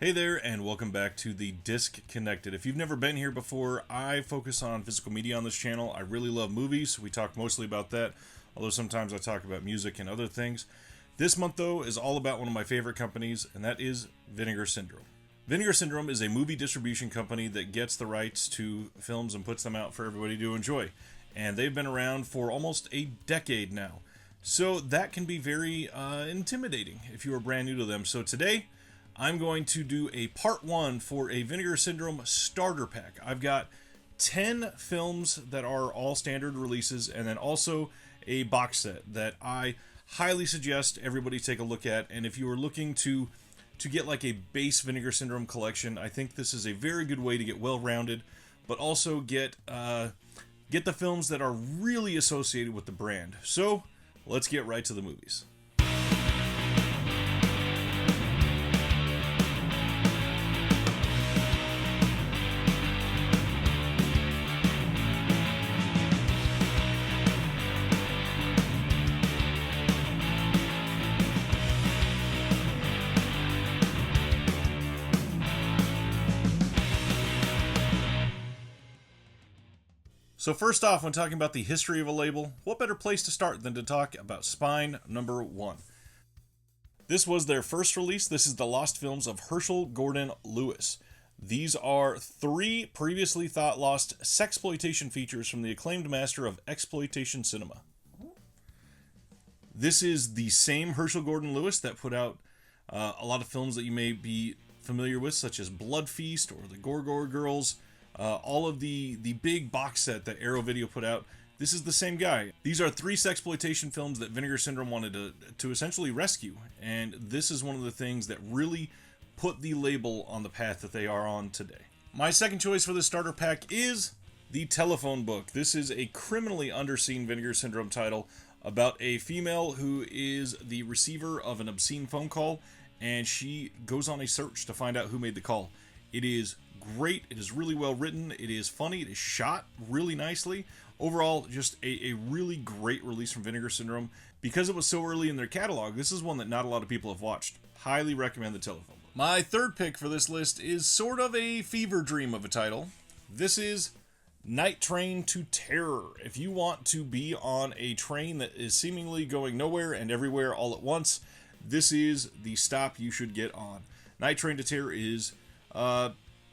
Hey there, and welcome back to the Disc Connected. If you've never been here before, I focus on physical media on this channel. I really love movies. We talk mostly about that, although sometimes I talk about music and other things. This month, though, is all about one of my favorite companies, and that is Vinegar Syndrome. Vinegar Syndrome is a movie distribution company that gets the rights to films and puts them out for everybody to enjoy. And they've been around for almost a decade now. So that can be very intimidating if you are brand new to them. So today, I'm going to do a part one for a Vinegar Syndrome starter pack. I've got 10 films that are all standard releases, and then also a box set that I highly suggest everybody take a look at. And if you are looking to get like a base Vinegar Syndrome collection, I think this is a very good way to get well-rounded, but also get the films that are really associated with the brand. So let's get right to the movies. So first off, when talking about the history of a label, what better place to start than to talk about Spine number 1. This was their first release. This is the lost films of Herschel Gordon Lewis. These are 3 previously thought lost sexploitation features from the acclaimed master of exploitation cinema. This is the same Herschel Gordon Lewis that put out a lot of films that you may be familiar with, such as Blood Feast or The Gorgor Girls. All of the big box set that Arrow Video put out, this is the same guy. These are 3 sexploitation films that Vinegar Syndrome wanted to essentially rescue, and this is one of the things that really put the label on the path that they are on today. My second choice for this starter pack is The Telephone Book. This is a criminally underseen Vinegar Syndrome title about a female who is the receiver of an obscene phone call, and she goes on a search to find out who made the call. It is great. It is really well written. It is funny. It is shot really nicely. Overall, just a really great release from Vinegar Syndrome. Because it was so early in their catalog, this is one that not a lot of people have watched. Highly recommend The Telephone Book. My third pick for this list is sort of a fever dream of a title. This is Night Train to Terror. If you want to be on a train that is seemingly going nowhere and everywhere all at once, this is the stop you should get on. Night Train to Terror is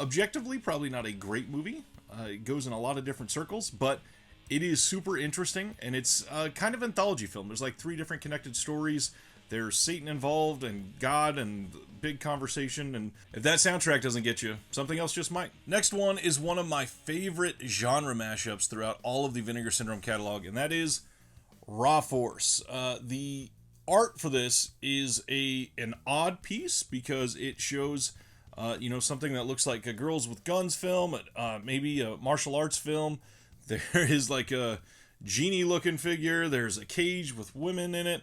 objectively probably not a great movie. It goes in a lot of different circles, but it is super interesting, and it's kind of anthology film. There's like 3 different connected stories. There's Satan involved, and God, and big conversation, and if that soundtrack doesn't get you, something else just might. Next one is one of my favorite genre mashups throughout all of the Vinegar Syndrome catalog, and that is Raw Force. The art for this is an odd piece because it shows something that looks like a Girls with Guns film, maybe a martial arts film. There is like a genie-looking figure. There's a cage with women in it.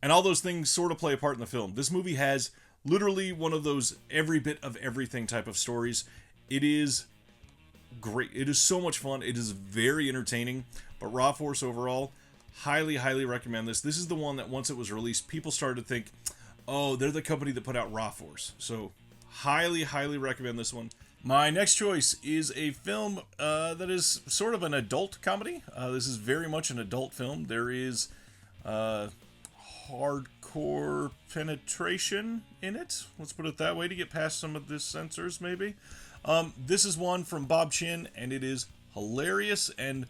And all those things sort of play a part in the film. This movie has literally one of those every bit of everything type of stories. It is great. It is so much fun. It is very entertaining. But Raw Force overall, highly, highly recommend this. This is the one that once it was released, people started to think, oh, they're the company that put out Raw Force. So highly, highly recommend this one. My next choice is a film that is sort of an adult comedy. This is very much an adult film. There is hardcore penetration in it. Let's put it that way to get past some of the censors, maybe. This is one from Bob Chin, and it is hilarious and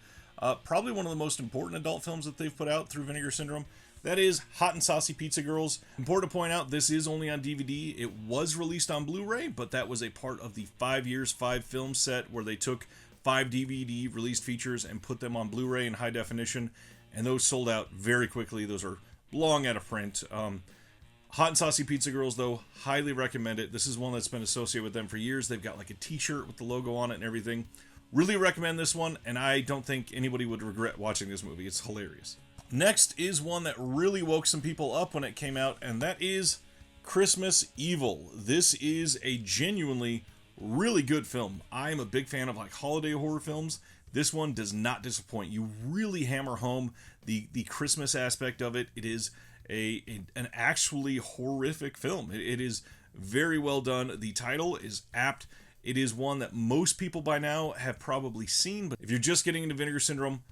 probably one of the most important adult films that they've put out through Vinegar Syndrome. That is Hot and Saucy Pizza Girls. Important to point out, this is only on DVD. It was released on Blu-ray, but that was a part of the 5 years, 5 film set where they took 5 DVD released features and put them on Blu-ray in high definition, and those sold out very quickly. Those are long out of print. Hot and Saucy Pizza Girls, though, highly recommend it. This is one that's been associated with them for years. They've got like a t-shirt with the logo on it and everything. Really recommend this one, and I don't think anybody would regret watching this movie. It's hilarious. Next is one that really woke some people up when it came out, and that is Christmas Evil. This is a genuinely really good film. I am a big fan of like holiday horror films. This one does not disappoint. You really hammer home the Christmas aspect of it. It is an actually horrific film. It is Very well done. The title is apt. It is one that most people by now have probably seen, but if you're just getting into Vinegar Syndrome,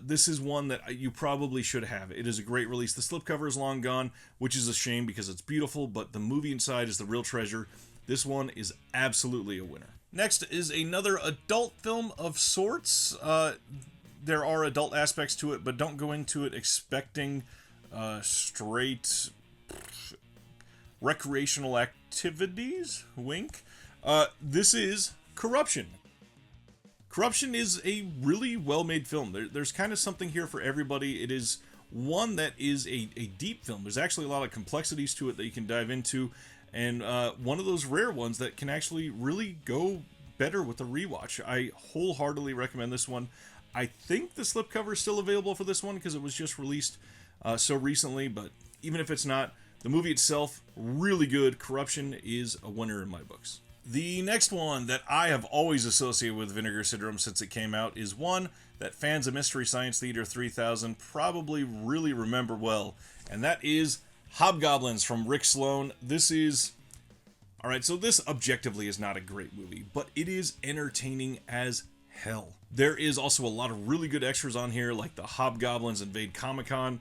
this is one that you probably should have. It is a great release. The slipcover is long gone, which is a shame because it's beautiful, but the movie inside is the real treasure. This one is absolutely a winner. Next is another adult film of sorts. There are adult aspects to it, but don't go into it expecting straight recreational activities. Wink. This is Corruption. Corruption is a really well-made film. There's kind of something here for everybody. It is one that is a deep film. There's actually a lot of complexities to it that you can dive into, and one of those rare ones that can actually really go better with a rewatch. I wholeheartedly recommend this one. I think the slipcover is still available for this one because it was just released so recently, but even if it's not, the movie itself, really good. Corruption is a winner in my books. The next one that I have always associated with Vinegar Syndrome since it came out is one that fans of Mystery Science Theater 3000 probably really remember well, and that is Hobgoblins from Rick Sloan. This is... Alright, so this objectively is not a great movie, but it is entertaining as hell. There is also a lot of really good extras on here, like the Hobgoblins Invade Comic-Con.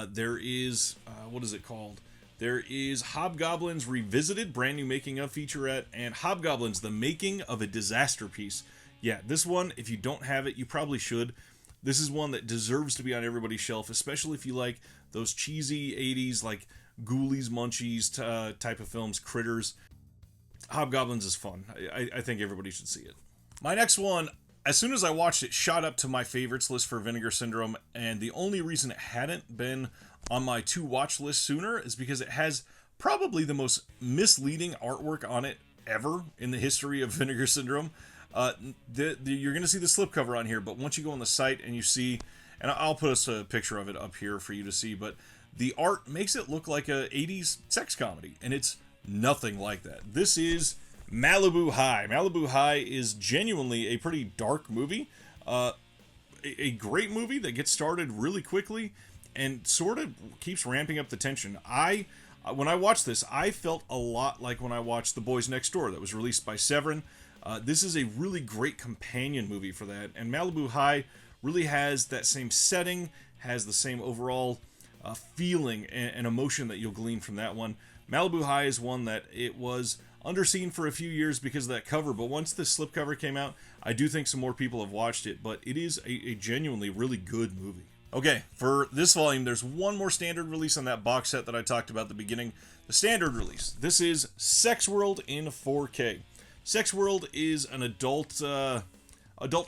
There is... what is it called? There is Hobgoblins Revisited, brand new making of featurette, and Hobgoblins, the Making of a Disaster Piece. Yeah, this one, if you don't have it, you probably should. This is one that deserves to be on everybody's shelf, especially if you like those cheesy 80s, like Ghoulies, Munchies type of films, Critters. Hobgoblins is fun. I think everybody should see it. My next one, as soon as I watched it, shot up to my favorites list for Vinegar Syndrome, and the only reason it hadn't been on my to-watch list sooner is because it has probably the most misleading artwork on it ever in the history of Vinegar Syndrome. You're going to see the slipcover on here, but once you go on the site and you see, and I'll put a picture of it up here for you to see, but the art makes it look like a 80s sex comedy, and it's nothing like that. This is Malibu High. Malibu High is genuinely a pretty dark movie. A great movie that gets started really quickly and sort of keeps ramping up the tension. When I watched this, I felt a lot like when I watched The Boys Next Door that was released by Severin. This is a really great companion movie for that, and Malibu High really has that same setting, has the same overall feeling and emotion that you'll glean from that one. Malibu High is one that it was underseen for a few years because of that cover, but once the slipcover came out, I do think some more people have watched it, but it is a genuinely really good movie. Okay, for this volume, there's one more standard release on that box set that I talked about at the beginning. The standard release. This is Sex World in 4K. Sex World is an adult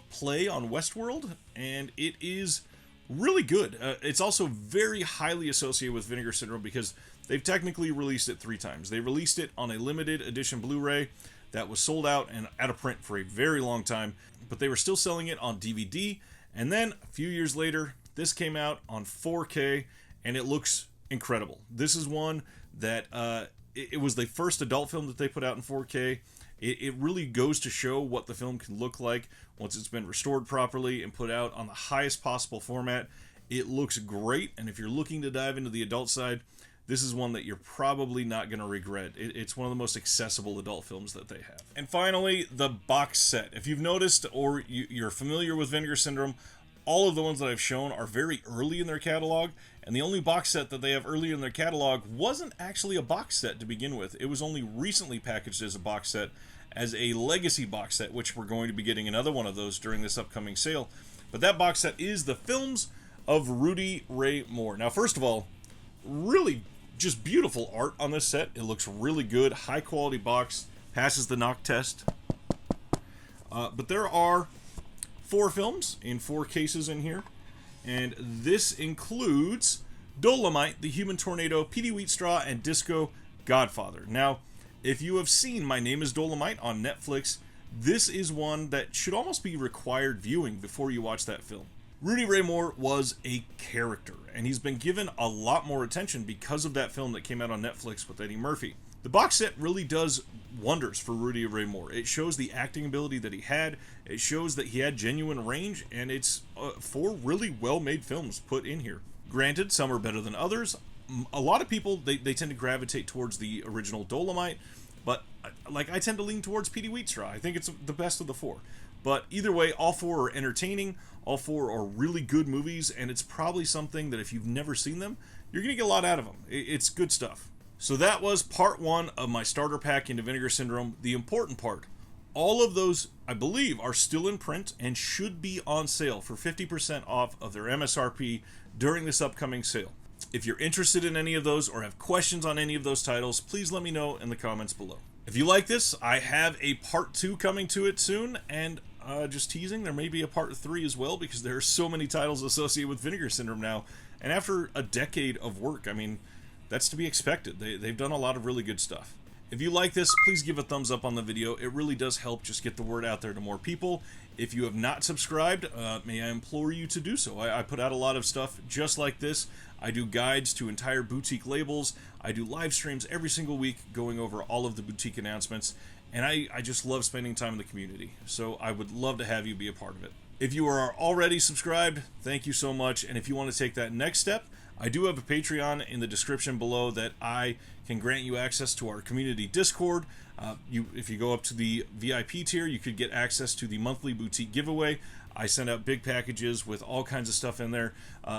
play on Westworld, and it is really good. It's also very highly associated with Vinegar Syndrome because they've technically released it 3 times. They released it on a limited edition Blu-ray that was sold out and out of print for a very long time, but they were still selling it on DVD, and then a few years later, this came out on 4K, and it looks incredible. This is one that, it was the first adult film that they put out in 4K. It really goes to show what the film can look like once it's been restored properly and put out on the highest possible format. It looks great, and if you're looking to dive into the adult side, this is one that you're probably not going to regret. It's one of the most accessible adult films that they have. And finally, the box set. If you've noticed or you're familiar with Vinegar Syndrome, all of the ones that I've shown are very early in their catalog, and the only box set that they have early in their catalog wasn't actually a box set to begin with. It was only recently packaged as a box set, as a legacy box set, which we're going to be getting another one of those during this upcoming sale. But that box set is the films of Rudy Ray Moore. Now, first of all, really just beautiful art on this set. It looks really good, high quality box, passes the knock test. But there are 4 films in 4 cases in here, and this includes Dolomite, The Human Tornado, Petey Wheatstraw, and Disco Godfather. Now, if you have seen My Name is Dolomite on Netflix, this is one that should almost be required viewing before you watch that film. Rudy Ray Moore was a character, and he's been given a lot more attention because of that film that came out on Netflix with Eddie Murphy. The box set really does wonders for Rudy Ray Moore. It shows the acting ability that he had, it shows that he had genuine range, and it's 4 really well-made films put in here. Granted, some are better than others. A lot of people, they tend to gravitate towards the original Dolomite, But like, I tend to lean towards PD Wheat Straw. I think it's the best of the four. But either way, all four are entertaining. All four are really good movies, and it's probably something that if you've never seen them, you're going to get a lot out of them. It's good stuff. So that was part one of my starter pack into Vinegar Syndrome. The important part, all of those, I believe, are still in print and should be on sale for 50% off of their MSRP during this upcoming sale. If you're interested in any of those or have questions on any of those titles, please let me know in the comments below. If you like this, I have a part 2 coming to it soon, and just teasing, there may be a part 3 as well, because there are so many titles associated with Vinegar Syndrome now, and after a decade of work, I mean, that's to be expected. They've done a lot of really good stuff. If you like this, please give a thumbs up on the video. It really does help just get the word out there to more people. If you have not subscribed, may I implore you to do so. I put out a lot of stuff just like this. I do guides to entire boutique labels. I do live streams every single week going over all of the boutique announcements. And I just love spending time in the community. So I would love to have you be a part of it. If you are already subscribed, thank you so much. And if you want to take that next step, I do have a Patreon in the description below that I can grant you access to our community Discord. If you go up to the VIP tier, you could get access to the monthly boutique giveaway. I send out big packages with all kinds of stuff in there,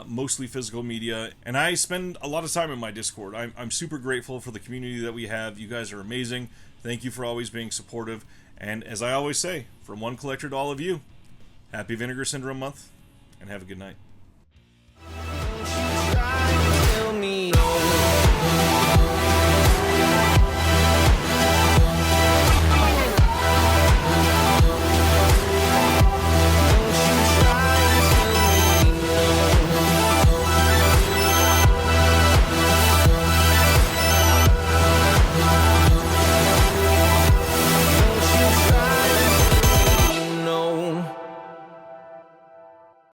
mostly physical media, and I spend a lot of time in my Discord. I'm super grateful for the community that we have. You guys are amazing. Thank you for always being supportive. And as I always say, from one collector to all of you, happy Vinegar Syndrome month, and have a good night.